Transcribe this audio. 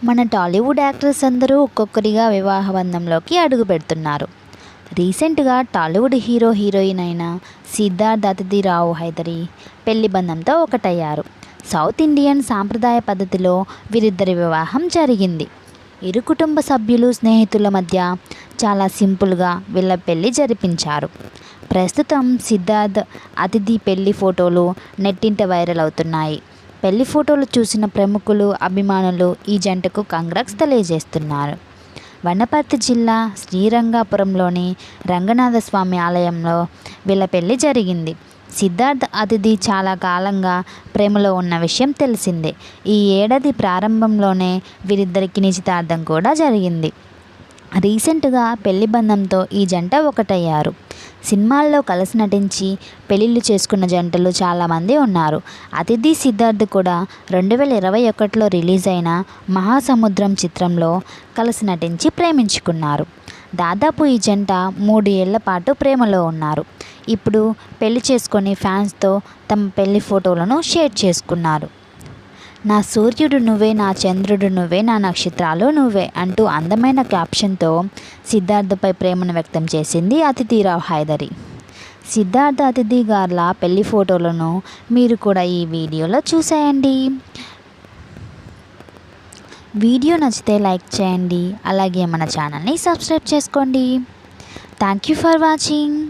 మన టాలీవుడ్ యాక్టర్స్ అందరూ ఒక్కొక్కరిగా వివాహ బంధంలోకి అడుగు పెడుతున్నారు. రీసెంట్గా టాలీవుడ్ హీరోయిన్ అయిన సిద్ధార్థ్ అతిథిరావు హైదరి పెళ్లి బంధంతో ఒకటయ్యారు. సౌత్ ఇండియన్ సాంప్రదాయ పద్ధతిలో వీరిద్దరి వివాహం జరిగింది. ఇరు కుటుంబ సభ్యులు స్నేహితుల మధ్య చాలా సింపుల్గా వీళ్ళ పెళ్లి జరిపించారు. ప్రస్తుతం సిద్ధార్థ్ అతిథి పెళ్లి ఫోటోలు నెట్టింట వైరల్ అవుతున్నాయి. పెళ్లి ఫోటోలు చూసిన ప్రముఖులు, అభిమానులు ఈ జంటకు కంగ్రాట్స్ తెలియజేస్తున్నారు. వనపర్తి జిల్లా శ్రీరంగపురంలోని రంగనాథస్వామి ఆలయంలో వీళ్ళ పెళ్లి జరిగింది. సిద్ధార్థ్ అతిథి చాలా కాలంగా ప్రేమలో ఉన్న విషయం తెలిసిందే. ఈ ఏడాది ప్రారంభంలోనే వీరిద్దరికి నిశ్చితార్థం కూడా జరిగింది. రీసెంట్గా పెళ్లి బంధంతో ఈ జంట ఒకటయ్యారు. సినిమాల్లో కలిసి నటించి పెళ్లిళ్ళు చేసుకున్న జంటలు చాలామంది ఉన్నారు. అతిథి సిద్ధార్థ్ కూడా 2021లో రిలీజ్ అయిన మహాసముద్రం చిత్రంలో కలిసి నటించి ప్రేమించుకున్నారు. దాదాపు ఈ జంట 3 ఏళ్ల పాటు ప్రేమలో ఉన్నారు. ఇప్పుడు పెళ్లి చేసుకొని ఫ్యాన్స్తో తమ పెళ్లి ఫోటోలను షేర్ చేసుకున్నారు. నా సూర్యుడు నువ్వే, నా చంద్రుడు నువ్వే, నా నక్షత్రాలు నువ్వే అంటూ అందమైన క్యాప్షన్తో సిద్ధార్థ్పై ప్రేమను వ్యక్తం చేసింది అతిథిరావు హైదరి. సిద్ధార్థ్ అతిథి గార్ల పెళ్లి ఫోటోలను మీరు కూడా ఈ వీడియోలో చూసేయండి. వీడియో నచ్చితే లైక్ చేయండి. అలాగే మన ఛానల్ని సబ్స్క్రైబ్ చేసుకోండి. Thank you for watching.